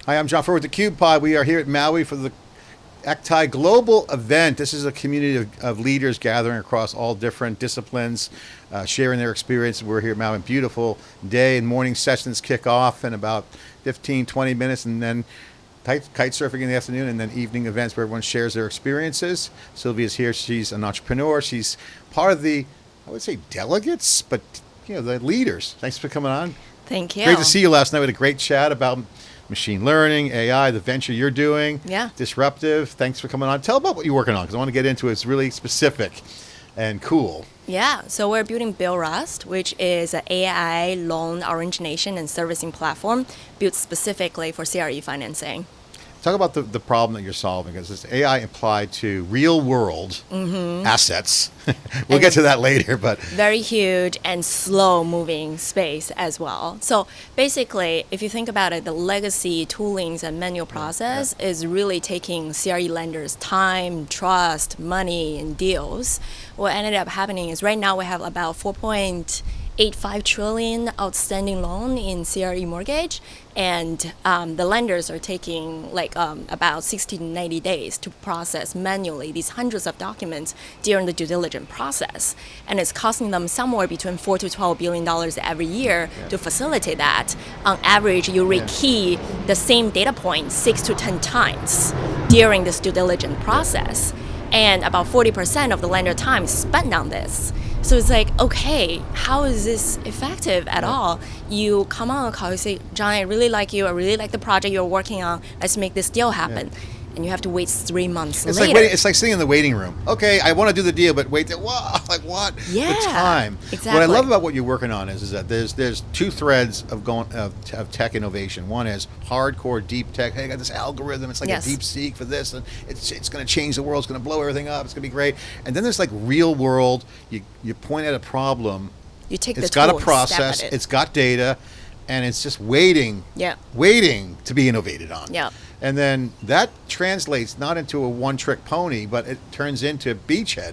Hi, I'm John Furrier with the Pod. We are here at Maui for the ACTAI Global event. This is a community of leaders gathering across all different disciplines, sharing their experiences. We're here at Maui. Beautiful day, and morning sessions kick off in about 15, 20 minutes, and then kite surfing in the afternoon, and then evening events where everyone shares their experiences. Sylvia's here. She's an entrepreneur. She's part of the, I would say, delegates, but the leaders. Thanks for coming on. Thank you. Great to see you last night. We had a great chat about machine learning, AI, the venture you're doing. Yeah. Disruptive. Thanks for coming on. Tell about what you're working on, because I want to get into it. It's really specific and cool. Yeah. So we're building Bilrost, which is an AI loan origination and servicing platform built specifically for CRE financing. Talk about the problem that you're solving, because it's AI applied to real world assets. We'll get to that later, but very huge and slow moving space as well. So basically, if you think about it, the legacy toolings and manual process is really taking CRE lenders time, trust, money, and deals. What ended up happening is right now we have about 4.85 trillion outstanding loan in CRE mortgage, and the lenders are taking about 60 to 90 days to process manually these hundreds of documents during the due diligence process, and it's costing them somewhere between $4 to $12 billion every year to facilitate that. On average, you rekey the same data point 6 to 10 times during this due diligence process, and about 40% of the lender time is spent on this. So it's like, okay, how is this effective at all? You come on a call, you say, John, I really like you. I really like the project you're working on. Let's make this deal happen. Yeah. And you have to wait 3 months later. It's like sitting in the waiting room. Okay, I want to do the deal, but wait, what? Yeah, the time. Exactly. What I love about what you're working on is that there's two threads of tech innovation. One is hardcore deep tech. Hey, I got this algorithm. It's like a deep seek for this, and it's going to change the world. It's going to blow everything up. It's going to be great. And then there's like real world. You point at a problem. You take it's the tool, got a process. It's got data, and it's just waiting to be innovated on. Yeah. And then that translates not into a one-trick pony, but it turns into beachhead.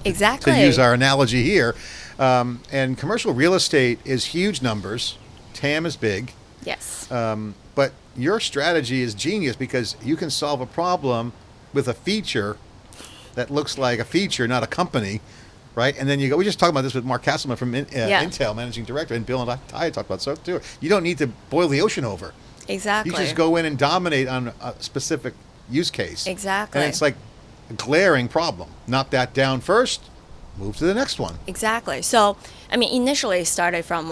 Exactly. To use our analogy here. And commercial real estate is huge numbers. TAM is big. Yes. But your strategy is genius, because you can solve a problem with a feature that looks like a feature, not a company. Right, and then you go. We just talked about this with Mark Castleman from Intel, managing director, and Bill and I talked about so too. You don't need to boil the ocean over. Exactly. You just go in and dominate on a specific use case. Exactly. And it's like a glaring problem. Knock that down first, move to the next one. Exactly. So, initially it started from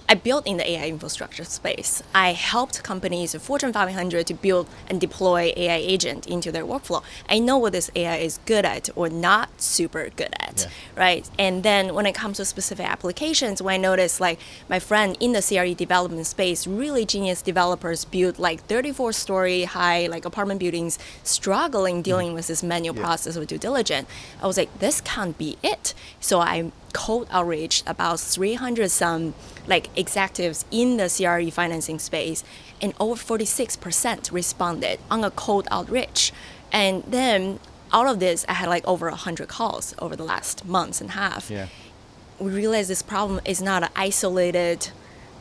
I built in the AI infrastructure space. I helped companies, Fortune 500, to build and deploy AI agent into their workflow. I know what this AI is good at or not super good at, right? And then when it comes to specific applications, when I noticed my friend in the CRE development space, really genius developers built 34-story high apartment buildings, struggling dealing with this manual process of due diligence. I was like, this can't be it. So I cold outreach about 300 some executives in the CRE financing space, and over 46% responded on a cold outreach. And then out of this, I had over 100 calls over the last months and a half. Yeah. We realized this problem is not isolated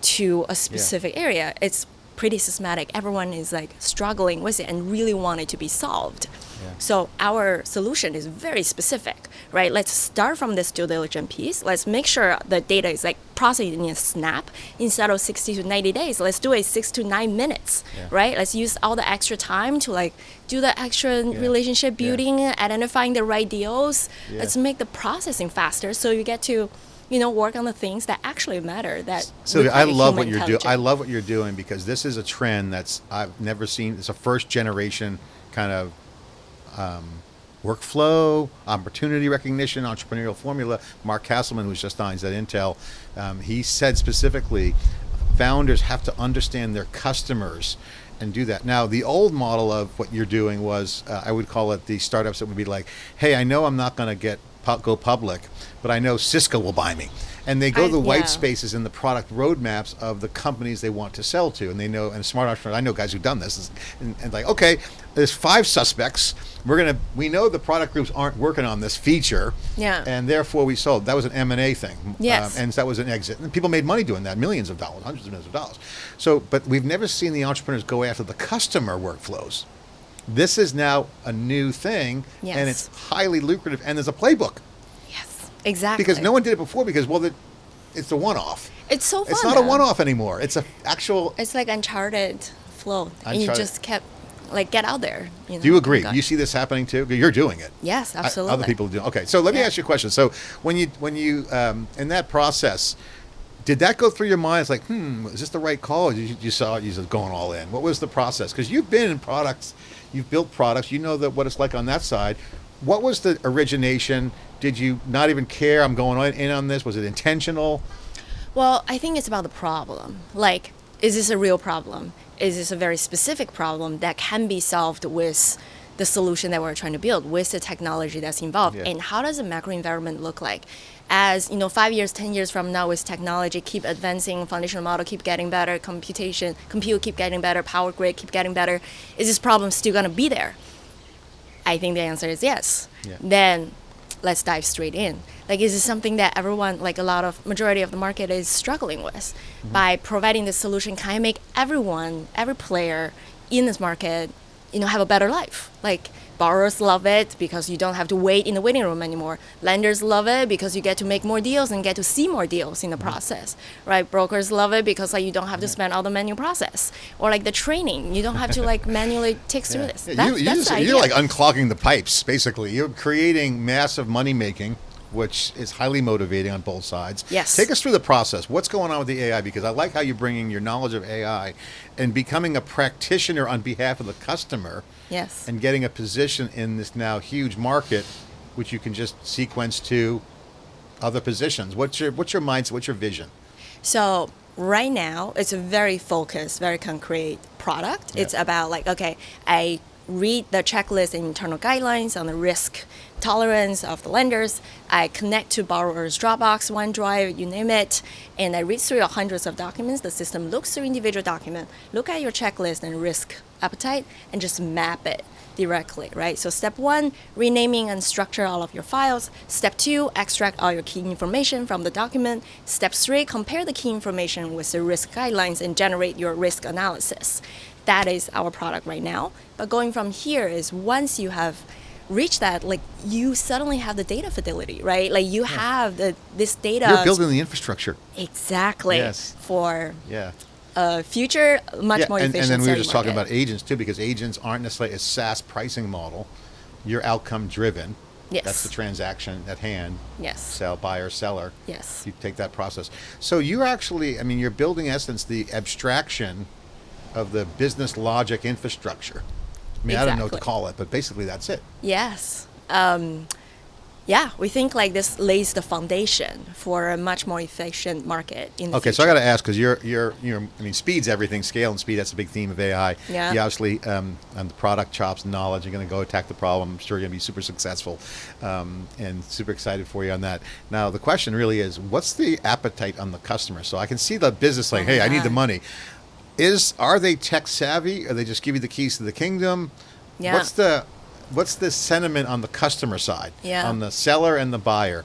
to a specific area. It's pretty systematic. Everyone is struggling with it and really want it to be solved. So our solution is very specific, right? Let's start from this due diligence piece. Let's make sure the data is processed in a snap. Instead of 60 to 90 days, let's do it 6 to 9 minutes, right? Let's use all the extra time to do the extra relationship building, identifying the right deals. Let's make the processing faster so you get to work on the things that actually matter. So I love what you're doing. I love what you're doing, because this is a trend that's I've never seen. It's a first generation kind of workflow, opportunity recognition, entrepreneurial formula. Mark Castleman, who's just on, he's at Intel. He said specifically, founders have to understand their customers and do that. Now, the old model of what you're doing was, I would call it the startups that would be like, hey, I know I'm not going to get go public, but I know Cisco will buy me. And they go to the white Yeah. spaces in the product roadmaps of the companies they want to sell to. And they know, and smart entrepreneurs, I know guys who've done this, and like, okay, there's 5 suspects. We know the product groups aren't working on this feature. Yeah. And therefore we sold. That was an M&A thing. Yes. And that was an exit. And people made money doing that, millions of dollars, hundreds of millions of dollars. So, but we've never seen the entrepreneurs go after the customer workflows. This is now a new thing, Yes. and it's highly lucrative, and there's a playbook. Yes, exactly. Because no one did it before because, well, it's a one-off. It's so fun. It's not a though. one-off anymore. It's a actual. It's like uncharted flow. And you Uncharted. just kept, like, get out there. You know? Do you agree? Go. You see this happening too? You're doing it. Yes, absolutely. Other people do. Okay, so let me Yeah. ask you a question. So when you in that process, did that go through your mind? It's like, is this the right call? Or you saw it, you said going all in. What was the process? Because you've been in products, you've built products, you know what it's like on that side. What was the origination? Did you not even care? I'm going in on this. Was it intentional? Well, I think it's about the problem. Like, is this a real problem? Is this a very specific problem that can be solved with the solution that we're trying to build, with the technology that's involved? Yeah. And how does the macro environment look like? As 5 years, 10 years from now, with technology keep advancing, foundational model keep getting better, compute keep getting better, power grid keep getting better, is this problem still going to be there? I think the answer is yes. Yeah. Then let's dive straight in. Like, is this something that everyone, like majority of the market is struggling with? Mm-hmm. By providing this solution, can I make every player in this market, have a better life? Like, borrowers love it because you don't have to wait in the waiting room anymore. Lenders love it because you get to make more deals and get to see more deals in the Mm-hmm. process, right? Brokers love it because you don't have to spend all the manual process, or like the training. You don't have to manually tick through this. Yeah, That's the idea. you're like unclogging the pipes, basically. You're creating massive money making, which is highly motivating on both sides. Yes. Take us through the process. What's going on with the AI? Because I like how you're bringing your knowledge of AI and becoming a practitioner on behalf of the customer. Yes. And getting a position in this now huge market, which you can just sequence to other positions. What's your mindset? What's your vision? So right now, it's a very focused, very concrete product. Yeah. It's about I read the checklist and internal guidelines on the risk tolerance of the lenders. I connect to borrowers' Dropbox, OneDrive, you name it, and I read through your hundreds of documents. The system looks through individual document, look at your checklist and risk appetite, and just map it directly, right? So step 1, renaming and structure all of your files. Step 2, extract all your key information from the document. Step 3, compare the key information with the risk guidelines and generate your risk analysis. That is our product right now. But going from here is, once you have reached that, you suddenly have the data fidelity, right? Like, you have this data. You're building the infrastructure. Exactly. Yes. For Yeah. future much more efficient. And then we were just talking market. about agents too, because agents aren't necessarily a SaaS pricing model. You're outcome driven. Yes. That's the transaction at hand. Yes. Sell, buyer, seller. Yes. You take that process. So you're actually, you're building, in essence, the abstraction of the business logic infrastructure. I don't know what to Exactly. call it, but basically that's it. Yes. Yeah, we think this lays the foundation for a much more efficient market in the Okay, future. so I got to ask, because you're speed's everything. Scale and speed, that's a big theme of AI. Yeah. You obviously, on the product chops, knowledge, you're going to go attack the problem. I'm sure you're going to be super successful, and super excited for you on that. Now, the question really is, what's the appetite on the customer? So I can see the business saying, hey, I need the money. Are they tech savvy? Or they just give you the keys to the kingdom? Yeah. What's the sentiment on the customer side? Yeah. On the seller and the buyer?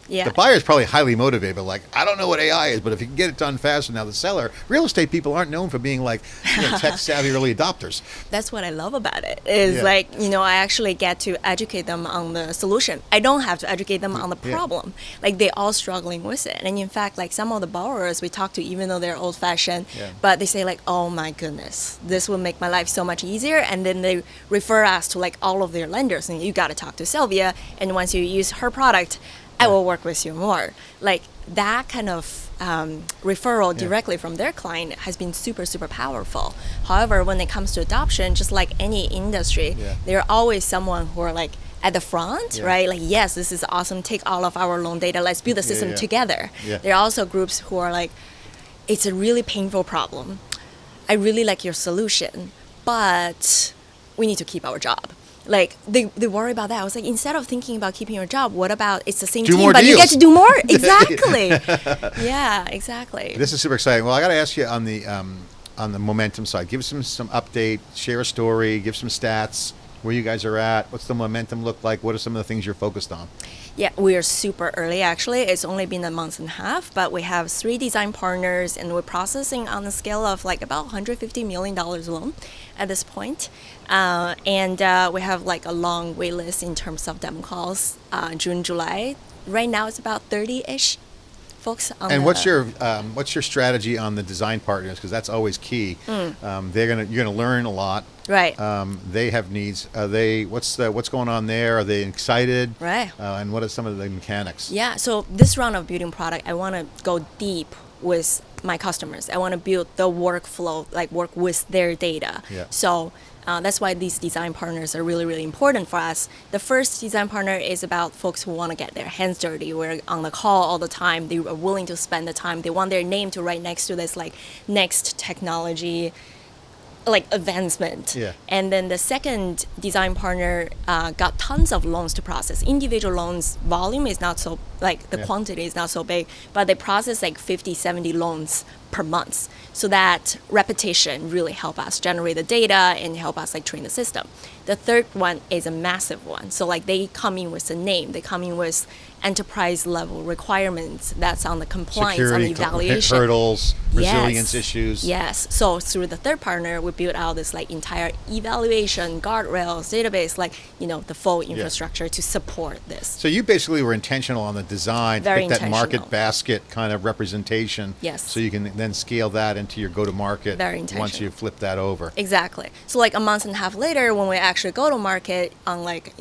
Yeah. The buyer is probably highly motivated, but I don't know what AI is, but if you can get it done faster. Now the seller, real estate people aren't known for being tech savvy early adopters. That's what I love about it. Is Yeah. I actually get to educate them on the solution. I don't have to educate them on the Yeah. problem. They're all struggling with it. And in fact, some of the borrowers we talk to, even though they're old fashioned, Yeah. but they say oh my goodness, this will make my life so much easier. And then they refer us to all of their lenders, and you got to talk to Silvia. And once you use her product, I will work with you more. That kind of referral directly from their client has been super, super powerful. However, when it comes to adoption, just like any industry, Yeah. there are always someone who are at the front, Yeah. right? Yes, this is awesome. Take all of our loan data. Let's build the system yeah. together. Yeah. There are also groups who are it's a really painful problem. I really like your solution, but we need to keep our job. Like they worry about that. I was like, instead of thinking about keeping your job, what about it's the same Do team, more but you get deals. to do more? Exactly. Yeah, exactly. This is super exciting. Well, I got to ask you on the momentum side. Give us some update, share a story, give some stats, where you guys are at. What's the momentum look like? What are some of the things you're focused on? Yeah, we are super early actually. It's only been a month and a half, but we have 3 design partners and we're processing on the scale of like about $150 million loan at this point. And we have like a long wait list in terms of demo calls, June, July. Right now it's about 30-ish folks on And the, what's your strategy on the design partners? Because that's always key. You're gonna learn a lot. right. They have needs. Are they? What's going on there? Are they excited? Right. And what are some of the mechanics? Yeah, so this round of building product, I want to go deep with my customers. I want to build the workflow, like work with their data. Yeah. So that's why these design partners are really, really important for us. The first design partner is about folks who want to get their hands dirty. We're on the call all the time. They are willing to spend the time. They want their name to write next to this like next technology like advancement. Yeah. And then the second design partner got tons of loans to process. Individual loans volume is not so like the quantity is not so big, but they process like 50, 70 loans per month. So that repetition really help us generate the data and help us like train the system. The third one is a massive one. So like they come in with a name, they come in with enterprise level requirements that's on the compliance, on the Security evaluation. hurdles, resilience Yes. issues. Yes. So through the third partner, we built out this like entire evaluation, guardrails, database, like, the full infrastructure to support this. So you basically were intentional on the design Very to pick that market intentional. basket kind of representation. Yes. So you can then scale that into your go-to-market Very once intentional. you flip that over. Exactly. So like a month and a half later, when we actually go to market on like,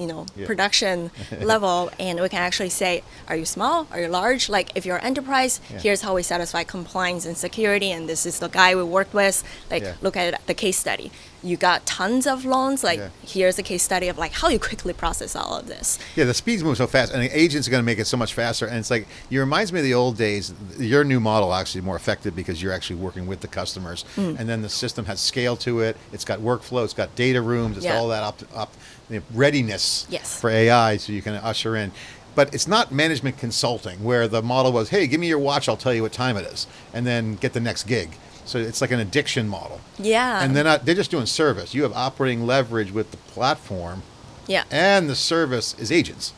production level, and we can actually say, are you small? Are you large? Like if you're enterprise, here's how we satisfy compliance and security. And this is the guy we worked with. Like look at the case study. You got tons of loans. Like here's a case study of like how you quickly process all of this. Yeah, the speeds move so fast, and the agents are going to make it so much faster. And it's like, it reminds me of the old days. Your new model actually more effective because you're actually working with the customers, and then the system has scale to it. It's got workflow, it's got data rooms, it's got all that readiness for AI, so you can usher in. But it's not management consulting where the model was, hey, give me your watch, I'll tell you what time it is, and then get the next gig. So it's like an addiction model. Yeah. And they're just doing service. You have operating leverage with the platform. Yeah. And the service is agents.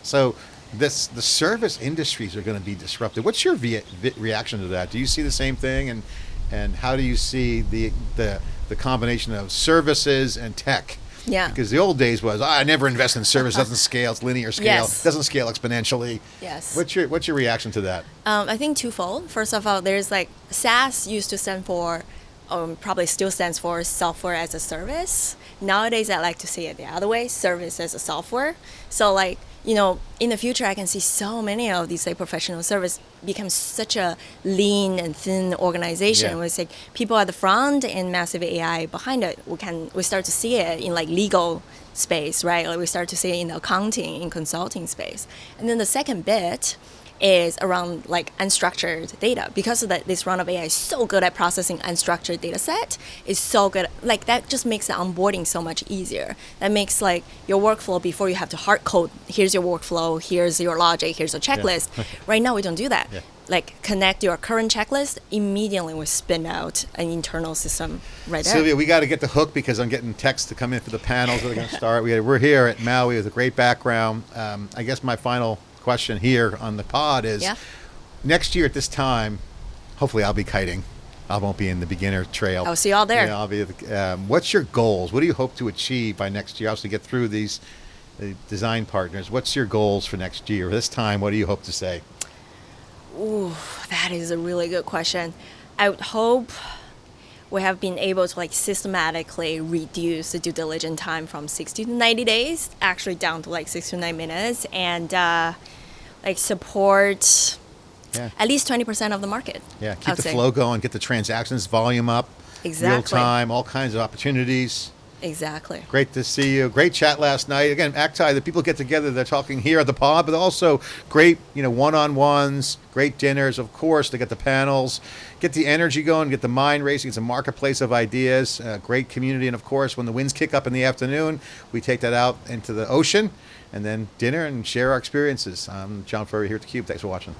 So the service industries are going to be disrupted. What's your reaction to that? Do you see the same thing? And how do you see the combination of services and tech? Yeah. Because the old days was, I never invest in service, doesn't scale, it's linear scale, Yes. doesn't scale exponentially. Yes. What's your reaction to that? I think twofold. First of all, there's like SaaS used to stand for, probably still stands for software as a service. Nowadays, I like to see it the other way, service as a software. So like, in the future, I can see so many of these like professional service become such a lean and thin organization. Yeah. Where it's like people at the front and massive AI behind it. We start to see it in like legal space, right? Like we start to see it in accounting, in consulting space. And then the second bit is around like unstructured data, because of that this round of AI is so good at processing unstructured data set. Is so good, like that just makes the onboarding so much easier. That makes like your workflow before you have to hard code, here's your workflow, here's your logic, here's a checklist. Right now we don't do that. Like connect your current checklist, immediately we spin out an internal system right there. Silvia, we got to get the hook because I'm getting texts to come in for the panels that are going to start. We're here at Maui with a great background. I guess my final question here on the pod is, next year at this time, hopefully I'll be kiting. I won't be in the beginner trail. I'll see you all there. I'll be. What's your goals? What do you hope to achieve by next year? Obviously, get through these design partners. What's your goals for next year? This time, what do you hope to say? Ooh, that is a really good question. I would hope we have been able to like systematically reduce the due diligence time from 60 to 90 days, actually down to like 6 to 9 minutes, and like support at least 20% of the market. Yeah, keep the flow going, get the transactions volume up, Exactly. real time, all kinds of opportunities. Exactly. Great to see you. Great chat last night. Again, ACTAI, the people get together, they're talking here at the pod, but also great, one-on-ones, great dinners, of course, to get the panels, get the energy going, get the mind racing. It's a marketplace of ideas, great community. And of course, when the winds kick up in the afternoon, we take that out into the ocean and then dinner and share our experiences. I'm John Furrier here at theCUBE. Thanks for watching.